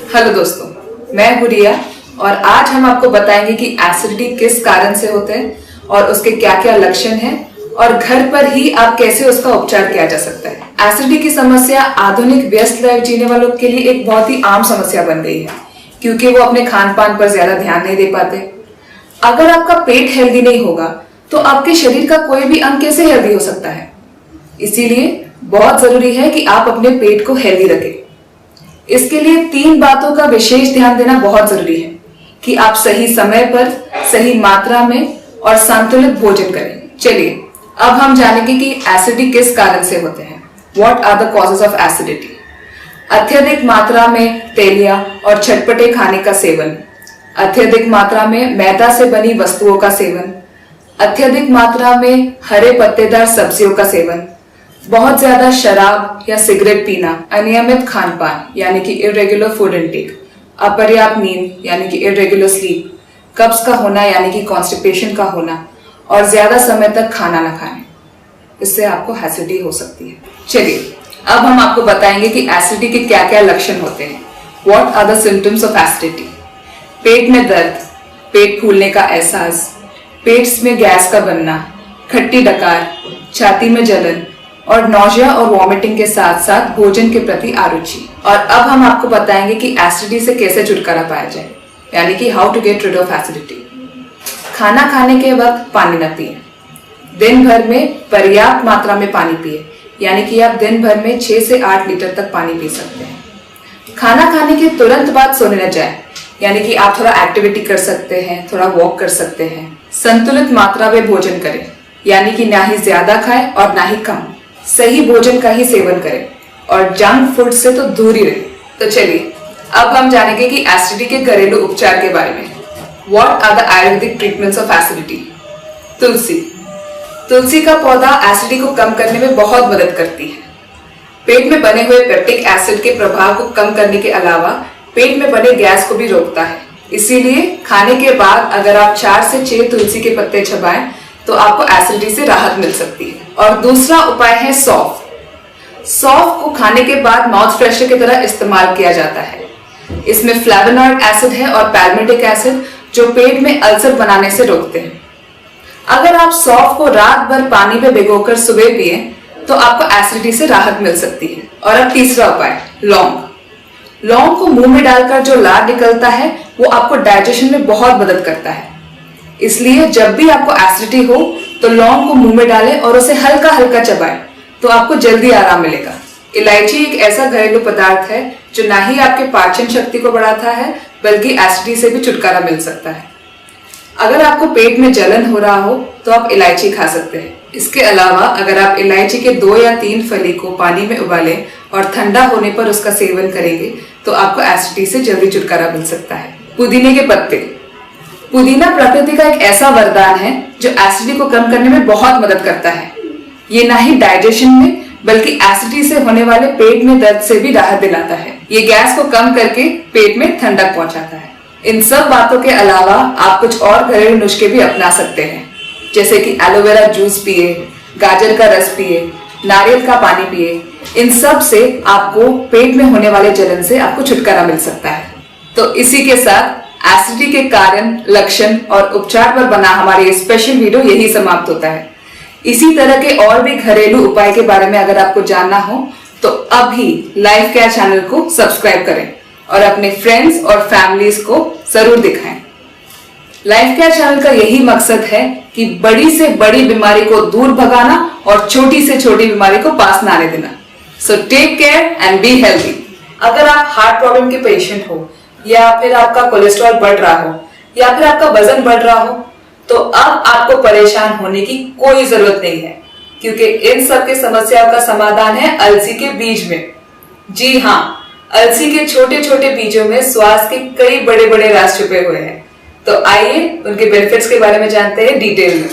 Hello दोस्तों, मैं हूँ रिया और आज हम आपको बताएंगे कि एसिडिटी किस कारण से होते हैं और उसके क्या क्या लक्षण हैं और घर पर ही आप कैसे उसका उपचार किया जा सकता है। एसिडिटी की समस्या आधुनिक व्यस्त लाइफ जीने वालों के लिए एक बहुत ही आम समस्या बन गई है क्योंकि वो अपने खान पान पर ज्यादा ध्यान नहीं दे पाते। अगर आपका पेट हेल्दी नहीं होगा तो आपके शरीर का कोई भी अंग कैसे हेल्दी हो सकता है। इसीलिए बहुत जरूरी है कि आप अपने पेट को हेल्दी रखें। इसके लिए 3 बातों का विशेष ध्यान देना बहुत जरूरी है कि आप सही समय पर, सही मात्रा में और संतुलित भोजन करें। चलिए अब हम जानेंगे कि एसिडिटी किस कारण से होते हैं। What are the causes of acidity. अत्यधिक मात्रा में तेलिया और चटपटे खाने का सेवन, अत्यधिक मात्रा में मैदा से बनी वस्तुओं का सेवन, अत्यधिक मात्रा में हरे पत्तेदार सब्जियों का सेवन, बहुत ज्यादा शराब या सिगरेट पीना, अनियमित खान पान यानी कि इरेगुलर फूड इनटेक, अपर्याप्त नींद यानी कि इरेगुलर स्लीप, कब्ज का होना यानी कि कॉन्स्टिपेशन का होना और ज्यादा समय तक खाना न खाने, इससे आपको एसिडिटी हो सकती है। चलिए अब हम आपको बताएंगे कि एसिडिटी के क्या क्या लक्षण होते हैं। What are the symptoms of acidity. पेट में दर्द, पेट फूलने का एहसास, पेट में गैस का बनना, खट्टी डकार, छाती में जलन और नौजिया और वॉमिटिंग के साथ साथ भोजन के प्रति अरुचि। और अब हम आपको बताएंगे कि एसिडिटी से कैसे छुटकारा पाया जाए, यानी कि how to get rid of acidity. खाना खाने के वक्त पानी न पिए। दिन भर में पर्याप्त मात्रा में पानी पिए, यानी कि आप दिन भर में 6 से 8 लीटर तक पानी पी सकते हैं। खाना खाने के तुरंत बाद सोने न जाए, यानी कि आप थोड़ा एक्टिविटी कर सकते हैं, थोड़ा वॉक कर सकते हैं। संतुलित मात्रा में भोजन करें, यानी कि ना ही ज्यादा खाएं और ना ही कम। सही भोजन का ही सेवन करें और जंक फूड से तो दूर ही रहें। तो चलिए अब हम जानेंगे कि एसिडिटी के घरेलू उपचार के बारे में। What are the ayurvedic treatments of acidity. तुलसी का पौधा एसिडिटी को कम करने में बहुत मदद करती है। पेट में बने हुए पेप्टिक एसिड के प्रभाव को कम करने के अलावा पेट में बने गैस को भी रोकता है। इसीलिए खाने के बाद अगर आप 4 से 6 तुलसी के पत्ते चबाएं तो आपको एसिडिटी से राहत मिल सकती है। और दूसरा उपाय है सौंफ। सौंफ को खाने के बाद माउथ फ्रेशनर की तरह इस्तेमाल किया जाता है। इसमें फ्लेवोनॉइड एसिड है और पैल्मिटिक एसिड जो पेट में अल्सर बनाने से रोकते हैं। अगर आप सौंफ को रात भर पानी में भिगोकर सुबह पिए तो आपको एसिडिटी से राहत मिल सकती है। और अब तीसरा उपाय, लौंग। लौंग को मुंह में डालकर जो लार निकलता है वो आपको डाइजेशन में बहुत मदद करता है। इसलिए जब भी आपको एसिडिटी हो तो लौंग को मुंह में डालें और उसे हल्का हल्का चबाएं तो आपको जल्दी आराम मिलेगा। इलायची एक ऐसा घरेलू पदार्थ है जो ना ही आपके पाचन शक्ति को बढ़ाता है बल्कि एसिडिटी से भी छुटकारा मिल सकता है। अगर आपको पेट में जलन हो रहा हो तो आप इलायची खा सकते हैं। इसके अलावा अगर आप इलायची के 2 या 3 फली को पानी में उबालें और ठंडा होने पर उसका सेवन करेंगे तो आपको एसिडिटी से जल्दी छुटकारा मिल सकता है। पुदीने के पत्ते। पुदीना प्रकृति का एक ऐसा वरदान है जो एसिडिटी को कम करने में बहुत मदद करता है। ये ना ही डाइजेशन में बल्कि एसिडिटी से होने वाले पेट में दर्द से भी राहत दिलाता है। ये गैस को कम करके पेट में ठंडक पहुंचाता है। इन सब बातों के अलावा आप कुछ और घरेलू नुस्खे भी अपना सकते हैं, जैसे कि एलोवेरा जूस पिए, गाजर का रस पिए, नारियल का पानी पिए। इन सब से आपको पेट में होने वाले जलन से आपको छुटकारा मिल सकता है। तो इसी के साथ एसिडिटी के कारण, लक्षण और उपचार पर बना हमारा ये स्पेशल वीडियो यही समाप्त होता है। इसी तरह के और भी घरेलू उपाय के बारे में अगर आपको जानना हो तो अभी लाइफ केयर चैनल को सब्सक्राइब करें और अपने फ्रेंड्स और फैमिलीज को जरूर दिखाएं। लाइफ केयर चैनल का यही मकसद है कि बड़ी से बड़ी बीमारी को दूर भगाना और छोटी से छोटी बीमारी को पास न आने देना। So take care and be healthy. अगर आप हार्ट प्रॉब्लम के पेशेंट हो या फिर आपका कोलेस्ट्रॉल बढ़ रहा हो या फिर आपका वजन बढ़ रहा हो तो अब आपको परेशान होने की कोई जरूरत नहीं है, क्योंकि इन सब के समस्याओं का समाधान है अलसी के बीज में। जी हाँ, अलसी के छोटे छोटे बीजों में स्वास्थ्य के कई बड़े बड़े राज छुपे हुए हैं। तो आइए उनके बेनिफिट्स के बारे में जानते हैं डिटेल में।